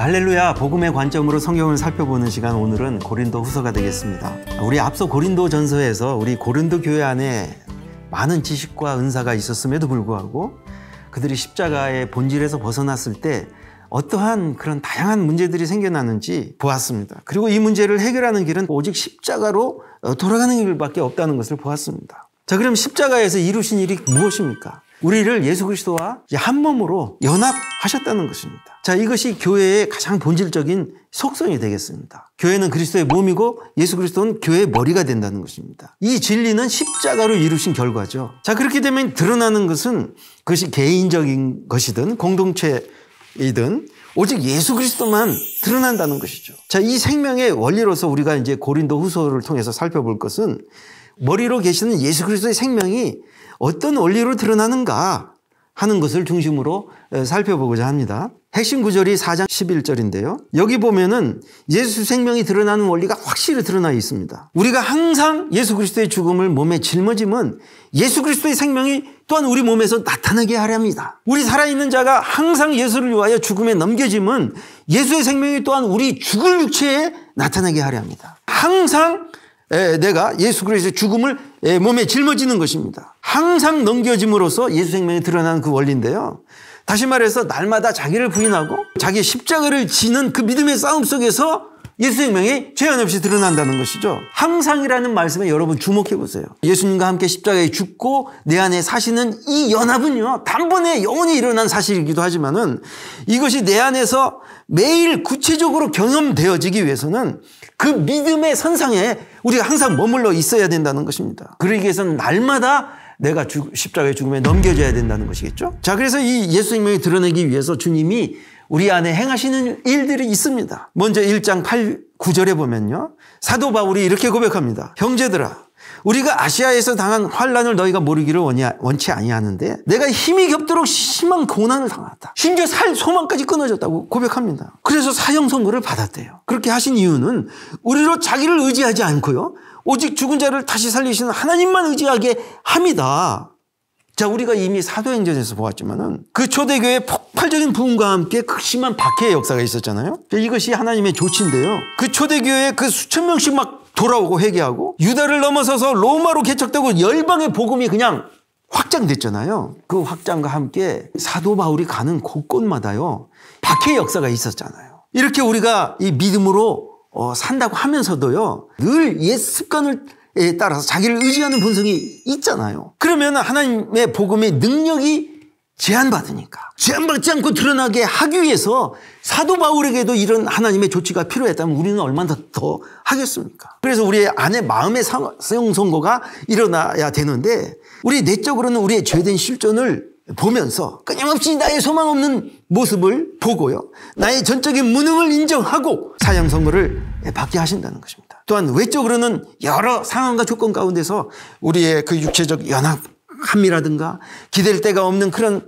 할렐루야, 복음의 관점으로 성경을 살펴보는 시간, 오늘은 고린도 후서가 되겠습니다. 우리 앞서 고린도 전서에서 우리 고린도 교회 안에 많은 지식과 은사가 있었음에도 불구하고 그들이 십자가의 본질에서 벗어났을 때 어떠한 그런 다양한 문제들이 생겨나는지 보았습니다. 그리고 이 문제를 해결하는 길은 오직 십자가로 돌아가는 길밖에 없다는 것을 보았습니다. 자, 그럼 십자가에서 이루신 일이 무엇입니까? 우리를 예수 그리스도와 한 몸으로 연합하셨다는 것입니다. 자, 이것이 교회의 가장 본질적인 속성이 되겠습니다. 교회는 그리스도의 몸이고 예수 그리스도는 교회의 머리가 된다는 것입니다. 이 진리는 십자가로 이루신 결과죠. 자, 그렇게 되면 드러나는 것은 그것이 개인적인 것이든 공동체이든 오직 예수 그리스도만 드러난다는 것이죠. 자, 이 생명의 원리로서 우리가 이제 고린도 후서를 통해서 살펴볼 것은 머리로 계시는 예수 그리스도의 생명이 어떤 원리로 드러나는가 하는 것을 중심으로 살펴보고자 합니다. 핵심 구절이 4장 11절인데요. 여기 보면은 예수 생명이 드러나는 원리가 확실히 드러나 있습니다. 우리가 항상 예수 그리스도의 죽음을 몸에 짊어지면 예수 그리스도의 생명이 또한 우리 몸에서 나타나게 하려 합니다. 우리 살아있는 자가 항상 예수를 위하여 죽음에 넘겨지면 예수의 생명이 또한 우리 죽을 육체에 나타나게 하려 합니다. 항상 내가 예수 그리스도의 죽음을 몸에 짊어지는 것입니다. 항상 넘겨짐으로써 예수 생명이 드러나는 그 원리인데요. 다시 말해서 날마다 자기를 부인하고 자기 십자가를 지는 그 믿음의 싸움 속에서 예수 생명이 제한 없이 드러난다는 것이죠. 항상이라는 말씀에 여러분 주목해 보세요. 예수님과 함께 십자가에 죽고 내 안에 사시는 이 연합은요, 단번에 영원히 일어난 사실이기도 하지만은 이것이 내 안에서 매일 구체적으로 경험되어지기 위해서는 그 믿음의 선상에 우리가 항상 머물러 있어야 된다는 것입니다. 그러기 위해서는 날마다 내가 십자가의 죽음에 넘겨져야 된다는 것이겠죠. 자, 그래서 이 예수 생명이 드러내기 위해서 주님이 우리 안에 행하시는 일들이 있습니다. 먼저 1장 8, 9절에 보면요, 사도 바울이 이렇게 고백합니다. 형제들아, 우리가 아시아에서 당한 환난을 너희가 모르기를 원치 아니하는데 내가 힘이 겹도록 심한 고난을 당했다. 심지어 살 소망까지 끊어졌다고 고백합니다. 그래서 사형 선고를 받았대요. 그렇게 하신 이유는 우리로 자기를 의지하지 않고요, 오직 죽은 자를 다시 살리시는 하나님만 의지하게 합니다. 자, 우리가 이미 사도행전에서 보았지만은 그 초대교회의 폭발적인 부흥과 함께 극심한 박해의 역사가 있었잖아요. 이것이 하나님의 조치인데요. 그 초대교회에 그 수천 명씩 막 돌아오고 회개하고 유다를 넘어서서 로마로 개척되고 열방의 복음이 그냥 확장됐잖아요. 그 확장과 함께 사도 바울이 가는 곳곳마다요, 박해의 역사가 있었잖아요. 이렇게 우리가 이 믿음으로 산다고 하면서도요, 늘 옛 습관을 따라서 자기를 의지하는 본성이 있잖아요. 그러면 하나님의 복음의 능력이 제한받으니까 제한받지 않고 드러나게 하기 위해서 사도 바울에게도 이런 하나님의 조치가 필요했다면 우리는 얼마나 더 하겠습니까? 그래서 우리의 안에 마음의 사형 선고가 일어나야 되는데 우리 내적으로는 우리의 죄된 실존을 보면서 끊임없이 나의 소망 없는 모습을 보고요, 나의 전적인 무능을 인정하고 사형 선고를 받게 하신다는 것입니다. 또한 외적으로는 여러 상황과 조건 가운데서 우리의 그 육체적 연약함이라든가 기댈 데가 없는 그런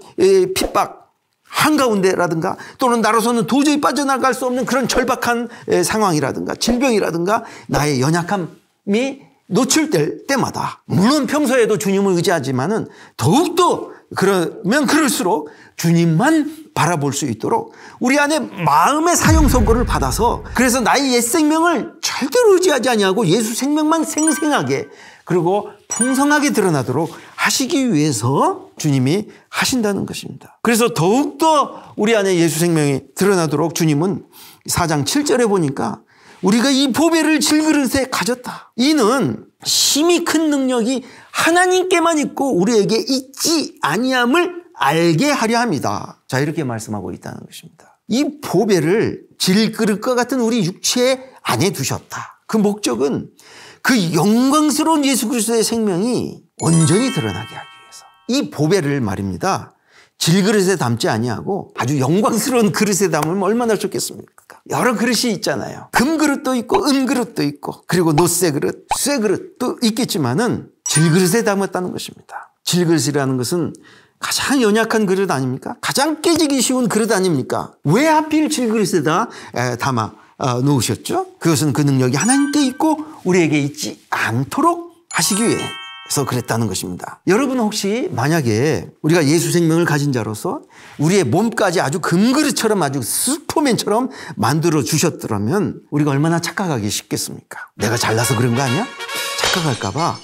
핍박 한가운데라든가 또는 나로서는 도저히 빠져나갈 수 없는 그런 절박한 상황이라든가 질병이라든가 나의 연약함이 노출될 때마다 물론 평소에도 주님을 의지하지만은 더욱더 그러면 그럴수록 주님만 바라볼 수 있도록 우리 안에 마음의 사형 선고를 받아서 그래서 나의 옛 생명을 절대로 의지하지 아니하고 예수 생명만 생생하게 그리고 풍성하게 드러나도록 하시기 위해서 주님이 하신다는 것입니다. 그래서 더욱더 우리 안에 예수 생명이 드러나도록 주님은 4장 7절에 보니까 우리가 이 보배를 질그릇에 가졌다. 이는 심히 큰 능력이 하나님께만 있고 우리에게 있지 아니함을 알게 하려 합니다. 자, 이렇게 말씀하고 있다는 것입니다. 이 보배를 질그릇과 같은 우리 육체 안에 두셨다. 그 목적은 그 영광스러운 예수 그리스도의 생명이 온전히 드러나게 하기 위해서 이 보배를 말입니다, 질그릇에 담지 아니하고 아주 영광스러운 그릇에 담으면 얼마나 좋겠습니까? 여러 그릇이 있잖아요. 금그릇도 있고 은그릇도 있고 그리고 노쇠그릇, 쇠그릇도 있겠지만은 질그릇에 담았다는 것입니다. 질그릇이라는 것은 가장 연약한 그릇 아닙니까? 가장 깨지기 쉬운 그릇 아닙니까? 왜 하필 질그릇에다 담아 놓으셨죠? 그것은 그 능력이 하나님께 있고 우리에게 있지 않도록 하시기 위해 그래서 그랬다는 것입니다. 여러분 혹시 만약에 우리가 예수 생명을 가진 자로서 우리의 몸까지 아주 금그릇처럼 아주 슈퍼맨처럼 만들어 주셨더라면 우리가 얼마나 착각하기 쉽겠습니까? 내가 잘나서 그런 거 아니야? 착각할까 봐.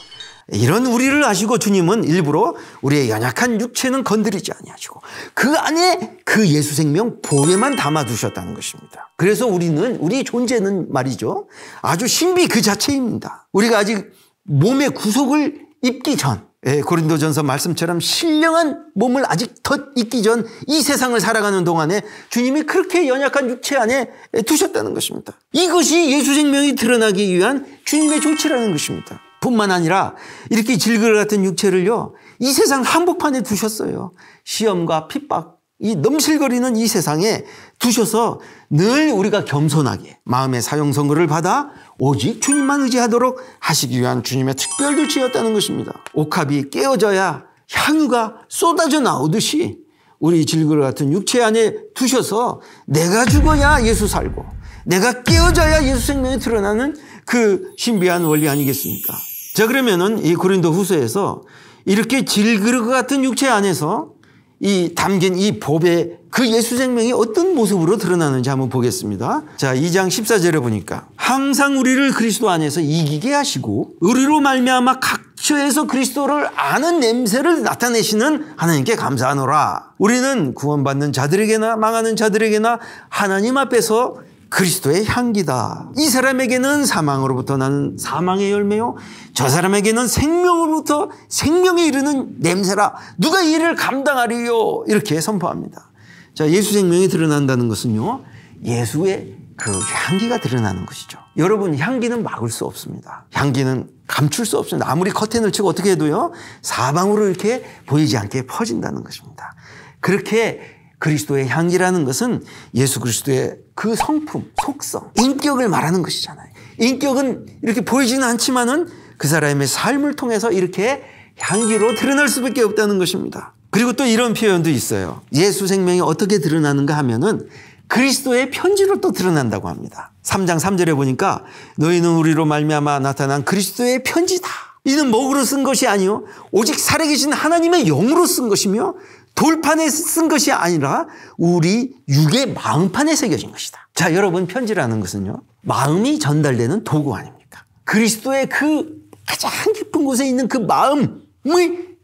이런 우리를 아시고 주님은 일부러 우리의 연약한 육체는 건드리지 아니하시고 그 안에 그 예수 생명 보배만 담아두셨다는 것입니다. 그래서 우리 존재는 말이죠, 아주 신비 그 자체입니다. 우리가 아직 몸의 구속을 입기 전, 고린도전서 말씀처럼 신령한 몸을 아직 덧 입기 전 이 세상을 살아가는 동안에 주님이 그렇게 연약한 육체 안에 두셨다는 것입니다. 이것이 예수 생명이 드러나기 위한 주님의 조치라는 것입니다. 뿐만 아니라 이렇게 질그릇 같은 육체를요, 이 세상 한복판에 두셨어요. 시험과 핍박, 이 넘실거리는 이 세상에 두셔서 늘 우리가 겸손하게 마음의 사형 선고를 받아 오직 주님만 의지하도록 하시기 위한 주님의 특별 조치였다는 것입니다. 옥합이 깨어져야 향유가 쏟아져 나오듯이 우리 질그릇 같은 육체 안에 두셔서 내가 죽어야 예수 살고 내가 깨어져야 예수 생명이 드러나는 그 신비한 원리 아니겠습니까? 자, 그러면은 이 고린도 후서에서 이렇게 질그릇 같은 육체 안에서 이 담긴 이 보배 그 예수 생명이 어떤 모습으로 드러나는지 한번 보겠습니다. 자, 2장 14절에 보니까 항상 우리를 그리스도 안에서 이기게 하시고 우리로 말미암아 각처에서 그리스도를 아는 냄새를 나타내시는 하나님께 감사하노라. 우리는 구원받는 자들에게나 망하는 자들에게나 하나님 앞에서 그리스도의 향기다. 이 사람에게는 사망으로부터 나는 사망의 열매요, 저 사람에게는 생명으로부터 생명에 이르는 냄새라. 누가 이 일을 감당하리요? 이렇게 선포합니다. 자, 예수 생명이 드러난다는 것은요, 예수의 그 향기가 드러나는 것이죠. 여러분, 향기는 막을 수 없습니다. 향기는 감출 수 없습니다. 아무리 커튼을 치고 어떻게 해도요, 사방으로 이렇게 보이지 않게 퍼진다는 것입니다. 그렇게 그리스도의 향기라는 것은 예수 그리스도의 그 성품, 속성, 인격을 말하는 것이잖아요. 인격은 이렇게 보이지는 않지만은 그 사람의 삶을 통해서 이렇게 향기로 드러날 수밖에 없다는 것입니다. 그리고 또 이런 표현도 있어요. 예수 생명이 어떻게 드러나는가 하면은 그리스도의 편지로 또 드러난다고 합니다. 3장 3절에 보니까 너희는 우리로 말미암아 나타난 그리스도의 편지다. 이는 목으로 쓴 것이 아니요 오직 살아계신 하나님의 영으로 쓴 것이며 돌판에 쓴 것이 아니라 우리 육의 마음판에 새겨진 것이다. 자, 여러분, 편지라는 것은요, 마음이 전달되는 도구 아닙니까? 그리스도의 그 가장 깊은 곳에 있는 그 마음이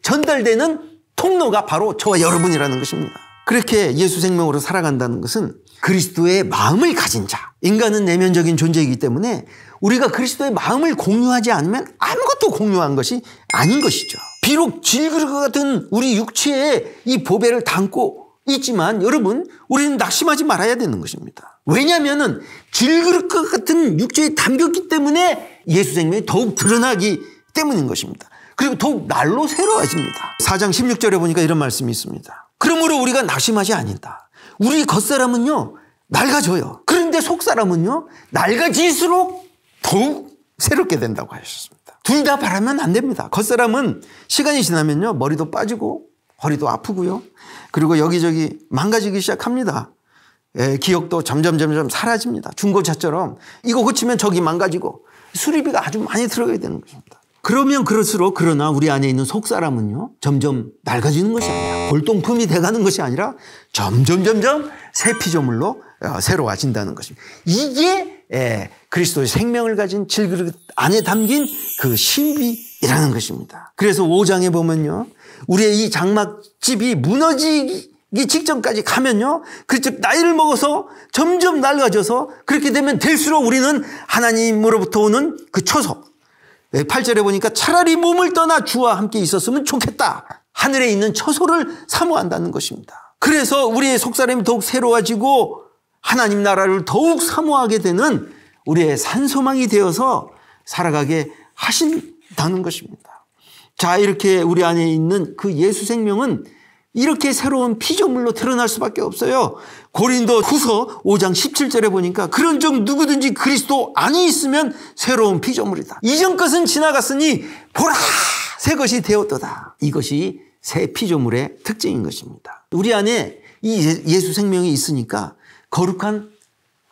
전달되는 통로가 바로 저와 여러분이라는 것입니다. 그렇게 예수 생명으로 살아간다는 것은 그리스도의 마음을 가진 자, 인간은 내면적인 존재이기 때문에 우리가 그리스도의 마음을 공유하지 않으면 아무것도 공유한 것이 아닌 것이죠. 비록 질그릇 같은 우리 육체에 이 보배를 담고 있지만 여러분, 우리는 낙심하지 말아야 되는 것입니다. 왜냐하면 질그릇 같은 육체에 담겼기 때문에 예수 생명이 더욱 드러나기 때문인 것입니다. 그리고 더욱 날로 새로워집니다. 4장 16절에 보니까 이런 말씀이 있습니다. 그러므로 우리가 낙심하지 않는다. 우리 겉사람은요, 낡아져요. 그런데 속사람은요, 낡아질수록 더욱 새롭게 된다고 하셨습니다. 둘 다 바라면 안 됩니다. 겉사람은 시간이 지나면요, 머리도 빠지고 허리도 아프고요, 그리고 여기저기 망가지기 시작합니다. 기억도 점점 사라집니다. 중고차처럼 이거 고치면 저기 망가지고 수리비가 아주 많이 들어가야 되는 것입니다. 그러면 그럴수록, 그러나 우리 안에 있는 속사람은요, 점점 낡아지는 것이 아니라 골동품이 돼가는 것이 아니라 점점 새 피조물로 새로워진다는 것입니다. 이게 그리스도의 생명을 가진 질그릇 안에 담긴 그 신비라는 것입니다. 그래서 5장에 보면요, 우리의 이 장막집이 무너지기 직전까지 가면요, 그쪽 나이를 먹어서 점점 낡아져서 그렇게 되면 될수록 우리는 하나님으로부터 오는 그 초소, 8절에 보니까 차라리 몸을 떠나 주와 함께 있었으면 좋겠다. 하늘에 있는 처소를 사모한다는 것입니다. 그래서 우리의 속사람이 더욱 새로워지고 하나님 나라를 더욱 사모하게 되는 우리의 산소망이 되어서 살아가게 하신다는 것입니다. 자, 이렇게 우리 안에 있는 그 예수 생명은 이렇게 새로운 피조물로 드러날 수밖에 없어요. 고린도 후서 5장 17절에 보니까 그런 적 누구든지 그리스도 안에 있으면 새로운 피조물이다. 이전 것은 지나갔으니 보라, 새 것이 되었도다. 이것이 새 피조물의 특징인 것입니다. 우리 안에 이 예수 생명이 있으니까 거룩한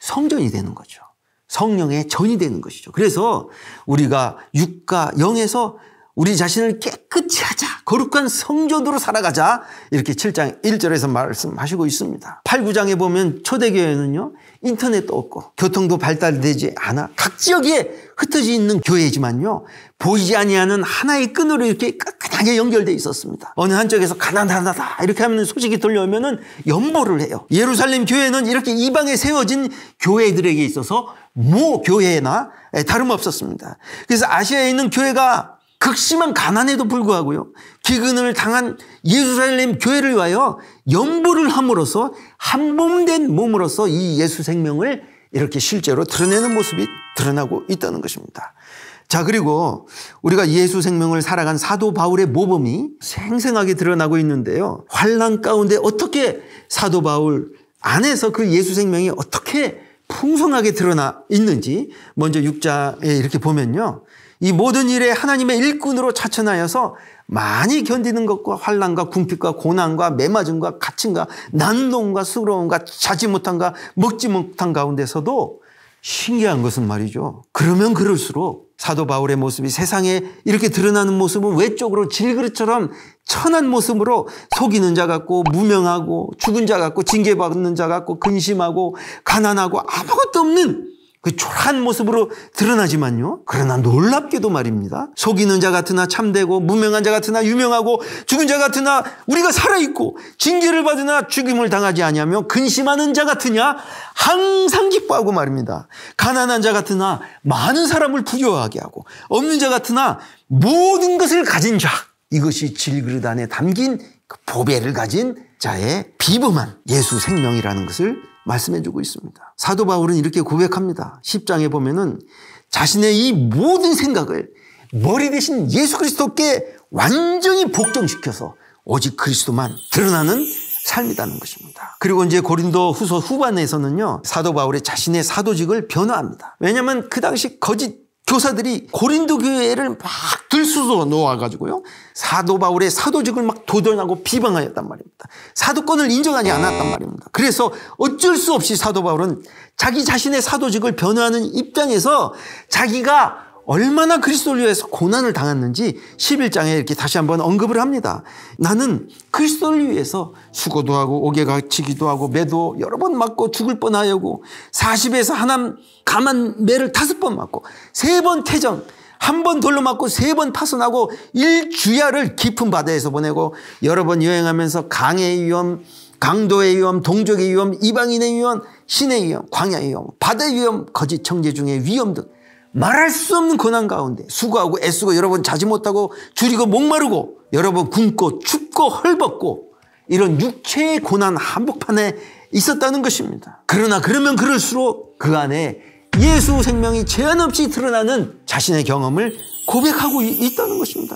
성전이 되는 거죠. 성령의 전이 되는 것이죠. 그래서 우리가 육과 영에서 우리 자신을 깨끗이 하자. 거룩한 성전으로 살아가자. 이렇게 7장 1절에서 말씀하시고 있습니다. 8, 9장에 보면 초대교회는요. 인터넷도 없고 교통도 발달되지 않아 각 지역에 흩어져 있는 교회지만요. 보이지 아니하는 하나의 끈으로 이렇게 끈끈하게 연결되어 있었습니다. 어느 한쪽에서 가난하다 이렇게 하면 소식이 들려오면 연보를 해요. 예루살렘 교회는 이렇게 이방에 세워진 교회들에게 있어서 모교회나 다름없었습니다. 그래서 아시아에 있는 교회가 극심한 가난에도 불구하고요. 기근을 당한 예루살렘 교회를 위하여 연보를 함으로써 한몸된 몸으로서 이 예수 생명을 이렇게 실제로 드러내는 모습이 드러나고 있다는 것입니다. 자, 그리고 우리가 예수 생명을 살아간 사도 바울의 모범이 생생하게 드러나고 있는데요. 환난 가운데 어떻게 사도 바울 안에서 그 예수 생명이 어떻게 풍성하게 드러나 있는지 먼저 6장에 이렇게 보면요. 이 모든 일에 하나님의 일꾼으로 차천하여서 많이 견디는 것과 환난과 궁핍과 고난과 매맞음과 갇힘과 난동과 수고로움과 자지 못함과 먹지 못한 가운데서도 신기한 것은 말이죠. 그러면 그럴수록 사도 바울의 모습이 세상에 이렇게 드러나는 모습은 외적으로 질그릇처럼 천한 모습으로 속이는 자 같고 무명하고 죽은 자 같고 징계받는 자 같고 근심하고 가난하고 아무것도 없는 그 초라한 모습으로 드러나지만요. 그러나 놀랍게도 말입니다. 속이는 자 같으나 참되고 무명한 자 같으나 유명하고 죽은 자 같으나 우리가 살아있고 징계를 받으나 죽임을 당하지 아니하며 근심하는 자 같으냐 항상 기뻐하고 말입니다. 가난한 자 같으나 많은 사람을 부유하게 하고 없는 자 같으나 모든 것을 가진 자. 이것이 질그릇 안에 담긴 그 보배를 가진 자의 비범한 예수 생명이라는 것을 말씀해주고 있습니다. 사도 바울은 이렇게 고백합니다. 10장에 보면은 자신의 이 모든 생각을 머리 대신 예수 그리스도께 완전히 복종시켜서 오직 그리스도만 드러나는 삶이라는 것입니다. 그리고 이제 고린도 후서 후반에서는요. 사도 바울의 자신의 사도직을 변화합니다. 왜냐하면 그 당시 거짓 교사들이 고린도 교회를 막 들쑤서 놓아가지고요. 사도 바울의 사도직을 막 도전하고 비방하였단 말입니다. 사도권을 인정하지 않았단 말입니다. 그래서 어쩔 수 없이 사도 바울은 자기 자신의 사도직을 변화하는 입장에서 자기가 얼마나 그리스도를 위해서 고난을 당했는지 11장에 이렇게 다시 한번 언급을 합니다. 나는 그리스도를 위해서 수고도 하고 옥에 갇히기도 하고 매도 여러 번 맞고 죽을 뻔하여고 40에서 하남 감한 매를 5번 맞고 3번 태정 1번 돌로 맞고 3번 파손하고 1주야를 깊은 바다에서 보내고 여러 번 여행하면서 강의 위험, 강도의 위험, 동족의 위험, 이방인의 위험, 신의 위험, 광야의 위험, 바다의 위험, 거짓 청제 중의 위험 등 말할 수 없는 고난 가운데 수고하고 애쓰고 여러 번 자지 못하고 줄이고 목마르고 여러 번 굶고 춥고 헐벗고 이런 육체의 고난 한복판에 있었다는 것입니다. 그러나 그러면 그럴수록 그 안에 예수 생명이 제한 없이 드러나는 자신의 경험을 고백하고 있다는 것입니다.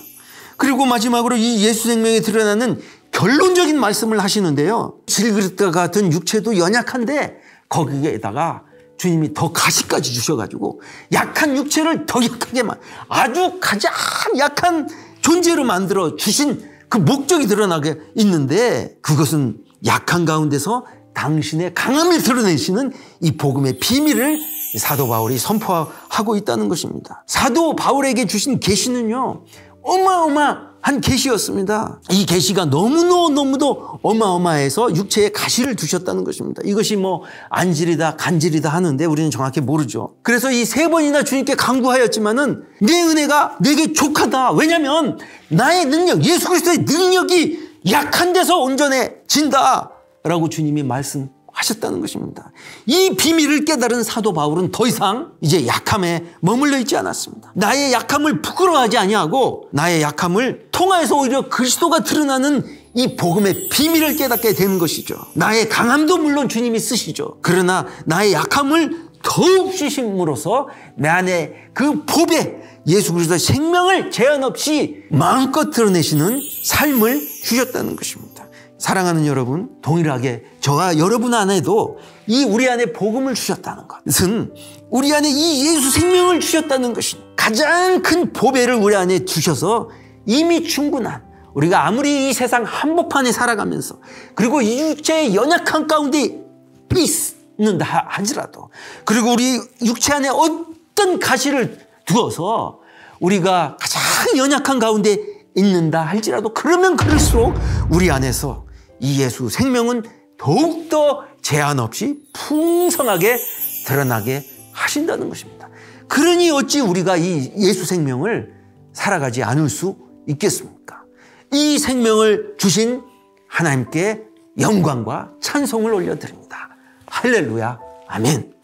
그리고 마지막으로 이 예수 생명이 드러나는 결론적인 말씀을 하시는데요. 질그릇과 같은 육체도 연약한데 거기에다가 주님이 더 가시까지 주셔가지고 약한 육체를 더 약하게 아주 가장 약한 존재로 만들어 주신 그 목적이 드러나게 있는데 그것은 약한 가운데서 당신의 강함을 드러내시는 이 복음의 비밀을 사도 바울이 선포하고 있다는 것입니다. 사도 바울에게 주신 계시는요 어마어마한 계시였습니다. 이 계시가 너무도 어마어마해서 육체에 가시를 두셨다는 것입니다. 이것이 뭐 안질이다 간질이다 하는데 우리는 정확히 모르죠. 그래서 이 3번이나 주님께 간구하였지만은 내 은혜가 내게 족하다. 왜냐하면 나의 능력, 예수 그리스도의 능력이 약한 데서 온전해진다 라고 주님이 말씀하셨다는 것입니다. 이 비밀을 깨달은 사도 바울은 더 이상 이제 약함에 머물러 있지 않았습니다. 나의 약함을 부끄러워하지 아니하고 나의 약함을 통하여서 오히려 그리스도가 드러나는 이 복음의 비밀을 깨닫게 되는 것이죠. 나의 강함도 물론 주님이 쓰시죠. 그러나 나의 약함을 더욱 주심으로써 내 안에 그 보배 예수 그리스도의 생명을 제한 없이 마음껏 드러내시는 삶을 주셨다는 것입니다. 사랑하는 여러분, 동일하게 저와 여러분 안에도 이 우리 안에 복음을 주셨다는 것은 우리 안에 이 예수 생명을 주셨다는 것이 가장 큰 보배를 우리 안에 주셔서 이미 충분한 우리가 아무리 이 세상 한복판에 살아가면서 그리고 이 육체의 연약한 가운데 있는다 하지라도 그리고 우리 육체 안에 어떤 가시를 두어서 우리가 가장 연약한 가운데 있는다 할지라도 그러면 그럴수록 우리 안에서 이 예수 생명은 더욱더 제한 없이 풍성하게 드러나게 하신다는 것입니다. 그러니 어찌 우리가 이 예수 생명을 살아가지 않을 수 있겠습니까? 이 생명을 주신 하나님께 영광과 찬송을 올려드립니다. 할렐루야, 아멘.